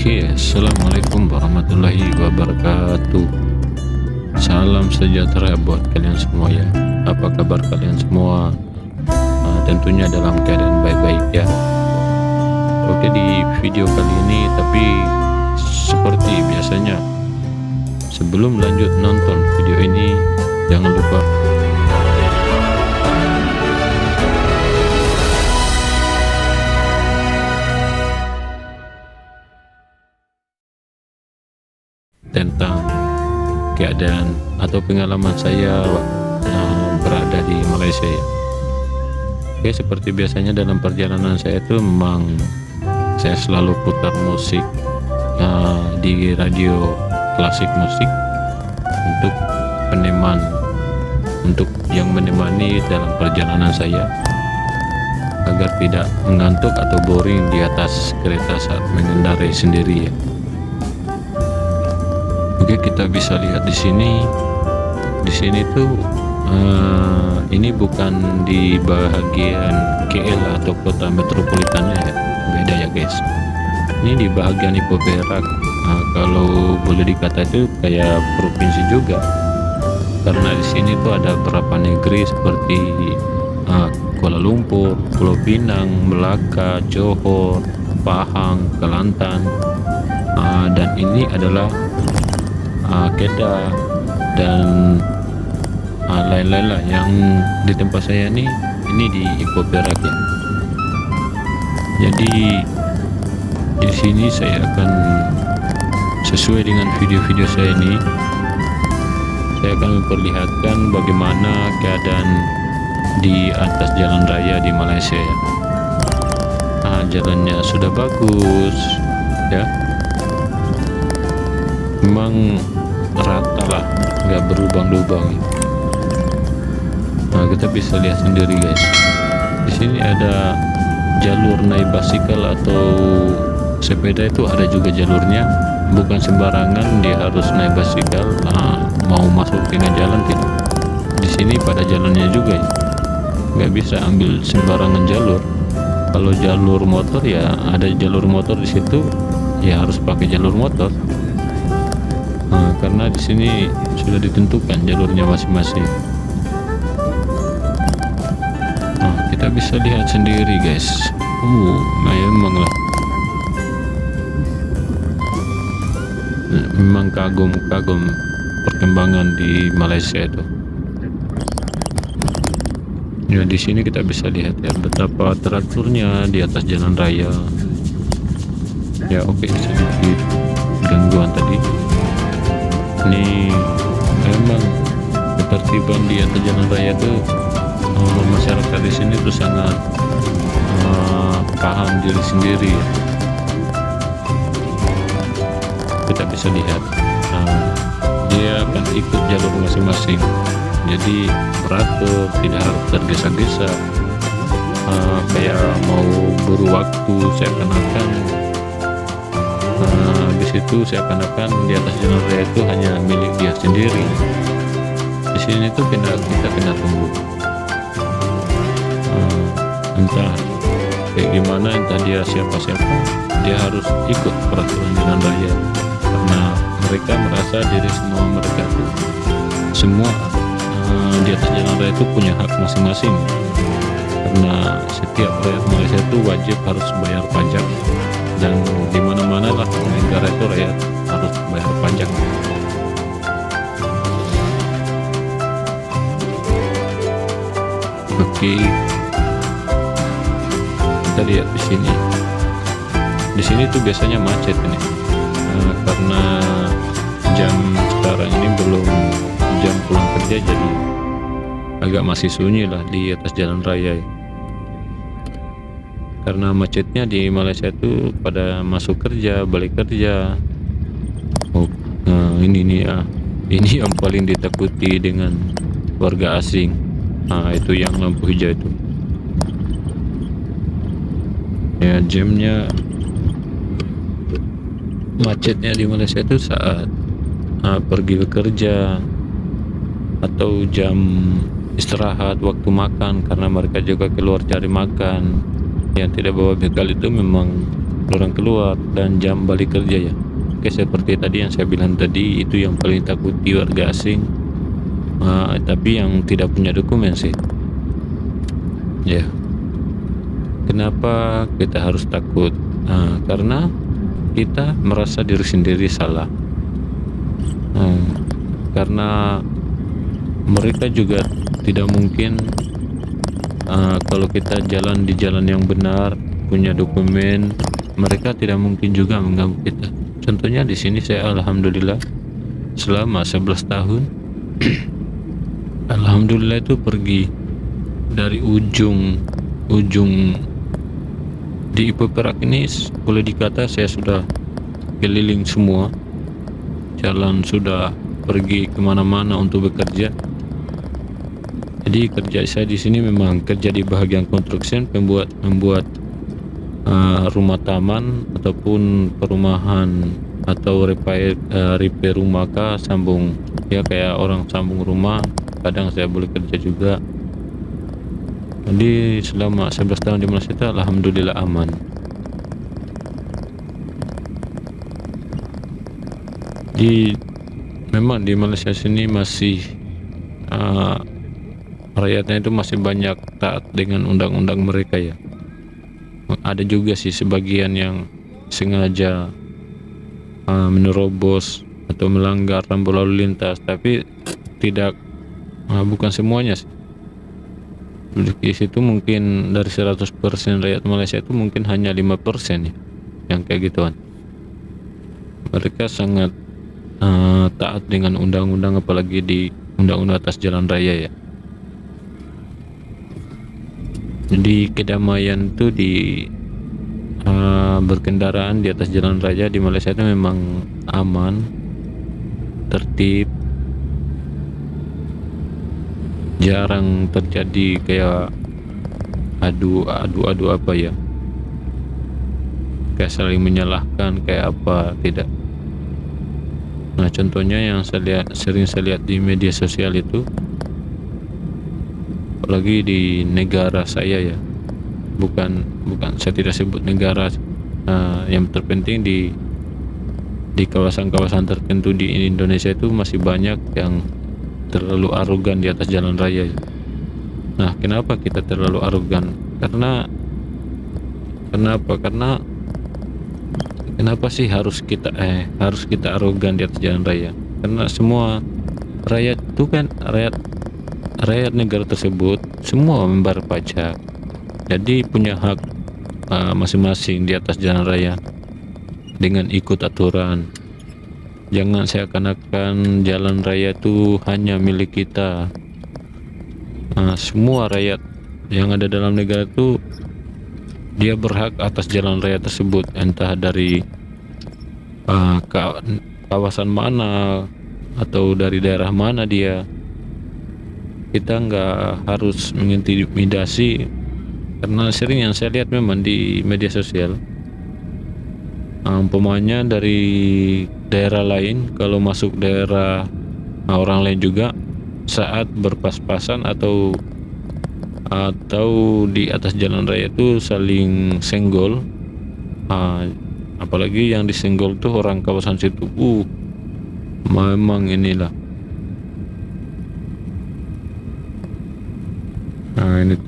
Oke, assalamualaikum warahmatullahi wabarakatuh. Salam sejahtera buat kalian semua ya. Apa kabar kalian semua? Tentunya dalam keadaan baik-baik ya. Oke, di video kali ini tapi seperti biasanya, sebelum lanjut nonton video ini, jangan lupa tentang keadaan atau pengalaman saya berada di Malaysia ya. Oke, seperti biasanya dalam perjalanan saya itu memang saya selalu putar musik di radio klasik musik untuk untuk yang menemani dalam perjalanan saya agar tidak mengantuk atau boring di atas kereta saat mengendarai sendiri ya. Oke, kita bisa lihat di sini. Di sini tuh ini bukan di bagian KL atau kota metropolitannya ya, beda ya guys. Ini di bagian Ipoh Perak. Kalau boleh dikata itu kayak provinsi juga, karena di sini tuh ada beberapa negeri seperti Kuala Lumpur, Pulau Pinang, Melaka, Johor, Pahang, Kelantan, dan ini adalah Kedah dan lain-lain lah yang di tempat saya ini di Ipoh Perak ya. Jadi di sini saya akan sesuai dengan video-video saya ini, saya akan memperlihatkan bagaimana keadaan di atas jalan raya di Malaysia ya. Jalannya sudah bagus ya, memang rata lah, nggak berlubang-lubang. Kita bisa lihat sendiri guys. Di sini ada jalur naik basikal atau sepeda, itu ada juga jalurnya. Bukan sembarangan dia harus naik basikal mau masuk tengah jalan, tidak. Di sini pada jalannya juga ya, nggak bisa ambil sembarangan jalur. Kalau jalur motor ya ada jalur motor di situ, ya harus pakai jalur motor. Karena di sini sudah ditentukan jalurnya masing-masing. Kita bisa lihat sendiri guys. Memang lah, memang kagum perkembangan di Malaysia itu. Ya, di sini kita bisa lihat ya betapa teraturnya di atas jalan raya. Ya oke, sedikit gangguan tadi. Ini memang ketertiban di atas jalan raya itu, masyarakat di sini tuh sangat paham diri sendiri. Kita bisa lihat dia akan ikut jalur masing-masing, jadi beratur, tidak harus tergesa-gesa. Kayak mau buru waktu, seakan-akan di situ seakan-akan di atas jalan raya itu hanya milik dia sendiri. Di sini tuh kita kena tunggu, entah kayak gimana, entah dia siapa-siapa, dia harus ikut peraturan jalan raya, karena mereka merasa diri mereka tuh semua di atas jalan raya itu punya hak masing-masing. Karena setiap rakyat Malaysia itu wajib harus bayar pajak, dan di mana-mana lah negara itu rakyat harus bayar pajak. Oke, kita lihat di sini. Di sini tuh biasanya macet ini, karena jam sekarang ini belum jam pulang kerja, jadi agak masih sunyi lah di atas jalan raya. Karena macetnya di Malaysia itu pada masuk kerja, balik kerja. Ini yang paling ditakuti dengan warga asing. Itu yang lampu hijau itu. Ya, jamnya, macetnya di Malaysia itu saat pergi bekerja atau jam istirahat, waktu makan, karena mereka juga keluar cari makan. Yang tidak bawa bekal itu memang orang keluar, dan jam balik kerja ya. Oke, seperti tadi yang saya bilang tadi, itu yang paling takuti warga asing, tapi yang tidak punya dokumen sih ya. Kenapa kita harus takut? Karena kita merasa diri sendiri salah, karena mereka juga tidak mungkin, kalau kita jalan di jalan yang benar, punya dokumen, mereka tidak mungkin juga mengganggu kita. Contohnya di sini saya alhamdulillah selama 11 tahun alhamdulillah itu pergi dari ujung di Ipo Perak ini, boleh dikata saya sudah keliling semua jalan, sudah pergi kemana-mana untuk bekerja. Jadi kerja saya di sini memang kerja di bagian construction, membuat rumah taman ataupun perumahan, atau repair rumah kah, sambung ya, kayak orang sambung rumah. Kadang saya boleh kerja juga. Jadi selama 11 tahun di Malaysia itu alhamdulillah aman. Memang di Malaysia sini masih rakyatnya itu masih banyak taat dengan undang-undang mereka ya. Ada juga sih sebagian yang sengaja menerobos atau melanggar rambu lalu lintas, tapi bukan semuanya sih. Di situ mungkin dari 100% rakyat Malaysia itu mungkin hanya 5% ya yang kayak gituan. Mereka sangat taat dengan undang-undang, apalagi di undang-undang atas jalan raya ya. Jadi kedamaian itu di berkendaraan di atas jalan raya di Malaysia itu memang aman, tertib, jarang terjadi kayak adu apa ya, kayak saling menyalahkan kayak apa, tidak. Nah, contohnya yang sering saya lihat di media sosial itu, apalagi di negara saya ya, bukan saya tidak sebut negara, yang terpenting di kawasan-kawasan tertentu di Indonesia itu masih banyak yang terlalu arogan di atas jalan raya. Nah, kenapa kita terlalu arogan? Kenapa sih harus kita arogan di atas jalan raya? Karena semua rakyat itu kan rakyat negara tersebut semua membayar pajak, jadi punya hak masing-masing di atas jalan raya dengan ikut aturan. Jangan seakan-akan jalan raya itu hanya milik kita. Semua rakyat yang ada dalam negara itu dia berhak atas jalan raya tersebut, entah dari kawasan mana atau dari daerah mana dia. Kita nggak harus mengintimidasi, karena sering yang saya lihat memang di media sosial, umpamanya dari daerah lain kalau masuk daerah orang lain juga, saat berpas-pasan atau di atas jalan raya itu saling senggol, apalagi yang disenggol tuh orang kawasan situ. Memang inilah. Ini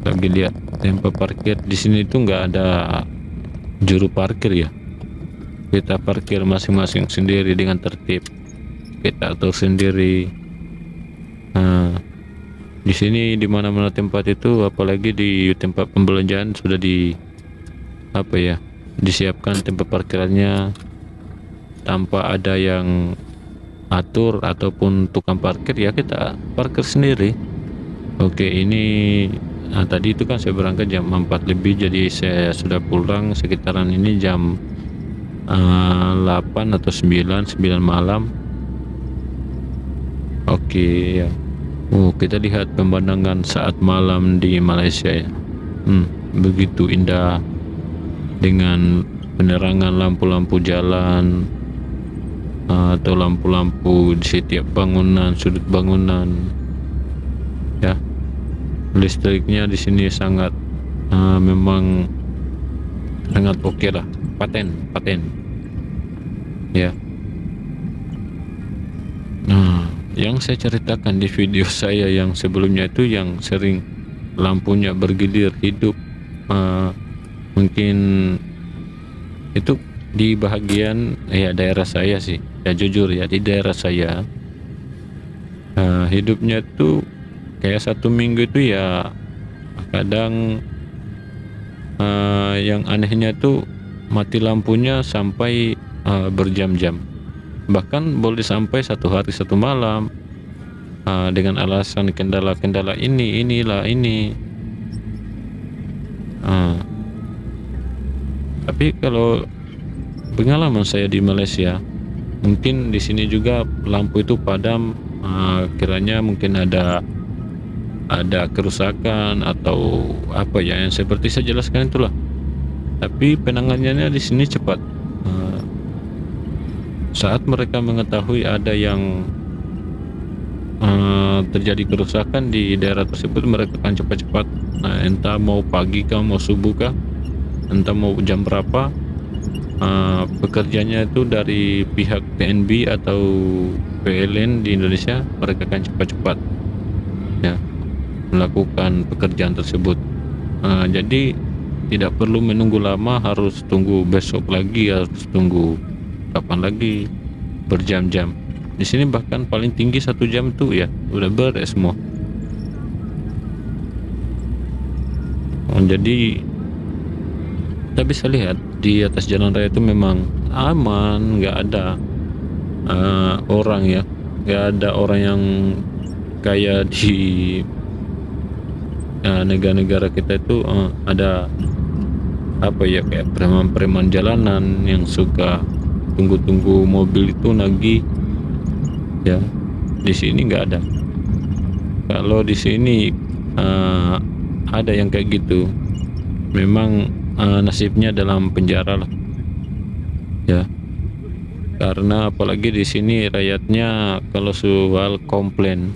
lagi lihat tempat parkir di sini tuh nggak ada juru parkir ya. Kita parkir masing-masing sendiri dengan tertib, kita atur sendiri. Di sini di mana-mana tempat itu, apalagi di tempat pembelanjaan sudah disiapkan tempat parkirannya tanpa ada yang atur ataupun tukang parkir ya, kita parkir sendiri. Oke, ini tadi itu kan saya berangkat jam 4 lebih, jadi saya sudah pulang sekitaran ini jam 8 atau 9 malam. Oke ya. Kita lihat pemandangan saat malam di Malaysia ya. Begitu indah dengan penerangan lampu-lampu jalan atau lampu-lampu di setiap bangunan, sudut bangunan. Ya, listriknya di sini sangat memang sangat oke lah. paten ya. Nah, yang saya ceritakan di video saya yang sebelumnya itu yang sering lampunya bergilir hidup, mungkin itu di bahagian ya daerah saya sih ya, jujur ya, di daerah saya hidupnya tuh kayak 1 minggu itu ya kadang yang anehnya tuh mati lampunya sampai berjam-jam, bahkan boleh sampai 1 hari 1 malam, dengan alasan kendala-kendala ini. Tapi kalau pengalaman saya di Malaysia, mungkin di sini juga lampu itu padam, kiranya mungkin ada kerusakan atau apa ya yang seperti saya jelaskan itulah. Tapi penanganannya di sini cepat. Saat mereka mengetahui ada yang terjadi kerusakan di daerah tersebut, mereka akan cepat-cepat, entah mau pagi kah, mau subuh kah, entah mau jam berapa, pekerjanya itu dari pihak TNB atau PLN di Indonesia, mereka akan cepat-cepat ya melakukan pekerjaan tersebut. Jadi tidak perlu menunggu lama, harus tunggu besok lagi, harus tunggu kapan lagi, berjam-jam. Di sini bahkan paling tinggi 1 jam tuh ya udah beres semua. Jadi kita bisa lihat di atas jalan raya itu memang aman, nggak ada orang ya, nggak ada orang yang kayak di negara-negara kita itu ada apa ya, kayak preman-preman jalanan yang suka tunggu-tunggu mobil itu nagih ya. Di sini nggak ada. Kalau di sini ada yang kayak gitu, memang nasibnya dalam penjara lah ya. Karena apalagi di sini rakyatnya kalau soal komplain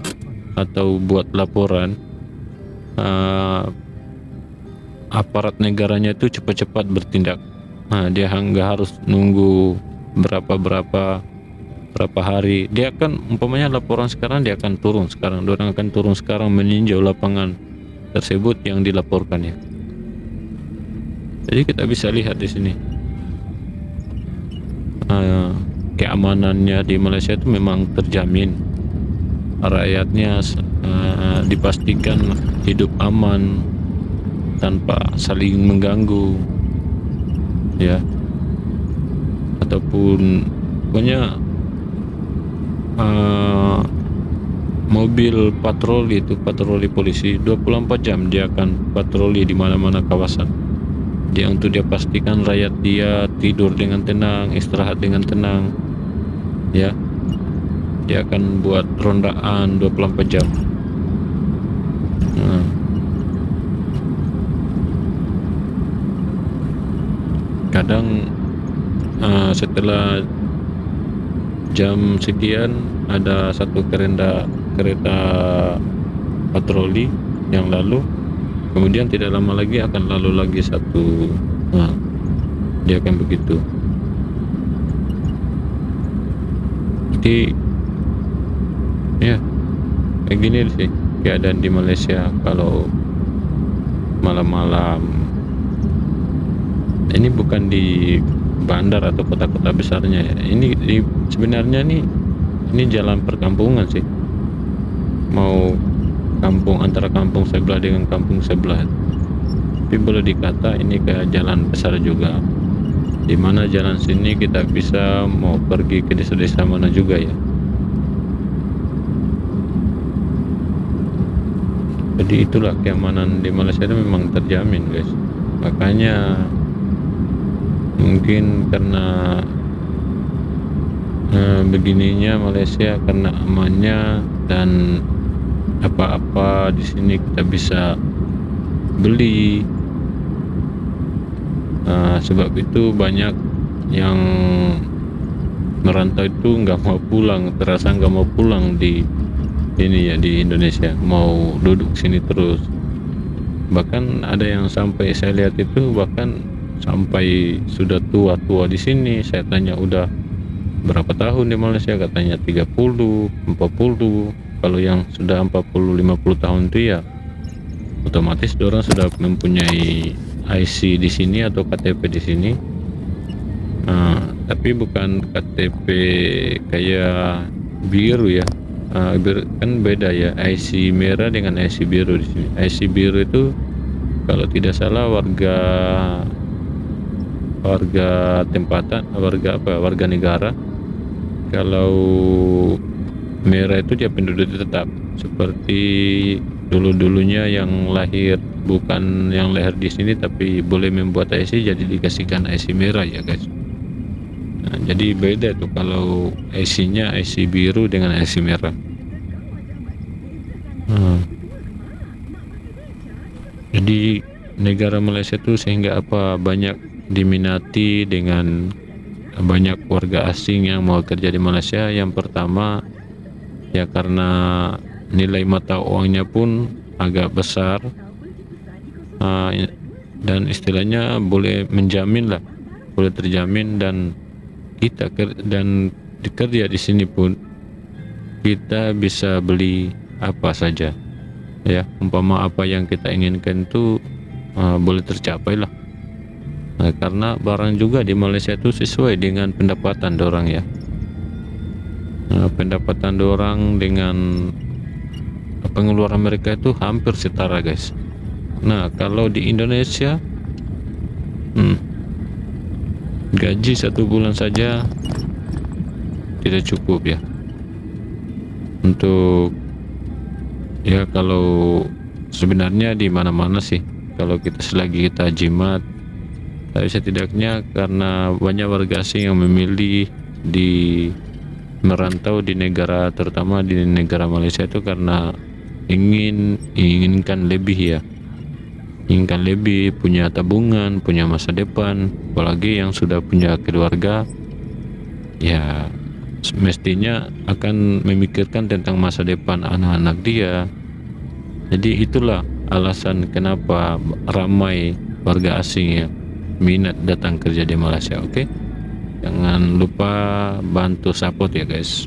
atau buat laporan, aparat negaranya itu cepat-cepat bertindak. Dia nggak harus nunggu berapa hari. Dia akan umpamanya laporan sekarang, dia akan turun sekarang, orang akan turun sekarang meninjau lapangan tersebut yang dilaporkan ya. Jadi kita bisa lihat di sini keamanannya di Malaysia itu memang terjamin. Rakyatnya dipastikan hidup aman tanpa saling mengganggu ya, ataupun pokoknya mobil patroli itu, patroli polisi 24 jam dia akan patroli di mana-mana kawasan dia, untuk dia pastikan rakyat dia tidur dengan tenang, istirahat dengan tenang ya. Dia akan buat rondaan 24 jam. Kadang setelah jam sekian ada satu kereta patroli yang lalu, kemudian tidak lama lagi akan lalu lagi satu. Dia akan begitu. Jadi ya kayak gini sih keadaan di Malaysia kalau malam-malam. Ini bukan di bandar atau kota-kota besarnya ya. Ini sebenarnya ini jalan perkampungan sih. Mau kampung, antara kampung sebelah dengan kampung sebelah. Tapi boleh dikata ini kayak jalan besar juga. Di mana jalan sini kita bisa mau pergi ke desa-desa mana juga ya. Jadi itulah keamanan di Malaysia itu memang terjamin guys. Makanya mungkin karena begininya Malaysia, karena amannya, dan apa-apa di sini kita bisa beli. Sebab itu banyak yang merantau itu nggak mau pulang, terasa nggak mau pulang di ini ya, di Indonesia, mau duduk sini terus. Bahkan ada yang sampai saya lihat itu bahkan sampai sudah tua-tua di sini. Saya tanya udah berapa tahun di Malaysia, katanya 30, 40. Kalau yang sudah 40, 50 tahun itu ya otomatis orang sudah mempunyai IC di sini atau KTP di sini. Tapi bukan KTP kayak biru ya. Kan beda ya, IC merah dengan IC biru di sini. IC biru itu kalau tidak salah warga tempatan, warga negara. Kalau merah itu dia penduduk tetap, seperti dulunya yang lahir, bukan yang lahir di sini tapi boleh membuat IC, jadi dikasihkan IC merah ya guys. Nah, jadi beda tuh kalau IC-nya IC biru dengan IC merah. Jadi negara Malaysia itu sehingga banyak diminati dengan banyak warga asing yang mau kerja di Malaysia. Yang pertama ya karena nilai mata uangnya pun agak besar, dan istilahnya boleh menjamin lah, boleh terjamin, dan kita kerja di sini pun kita bisa beli apa saja ya, umpama apa yang kita inginkan itu boleh tercapai lah. Nah, karena barang juga di Malaysia itu sesuai dengan pendapatan dorang ya. Pendapatan dorang dengan pengeluaran mereka itu hampir setara guys. Nah, kalau di Indonesia gaji 1 bulan saja tidak cukup ya untuk ya, kalau sebenarnya di mana-mana sih kalau selagi kita jimat, tapi setidaknya karena banyak warga asing yang memilih merantau di negara, terutama di negara Malaysia itu karena inginkan lebih, punya tabungan, punya masa depan. Apalagi yang sudah punya keluarga ya mestinya akan memikirkan tentang masa depan anak-anak dia. Jadi itulah alasan kenapa ramai warga asing ya minat datang kerja di Malaysia. Oke, jangan lupa bantu support ya guys.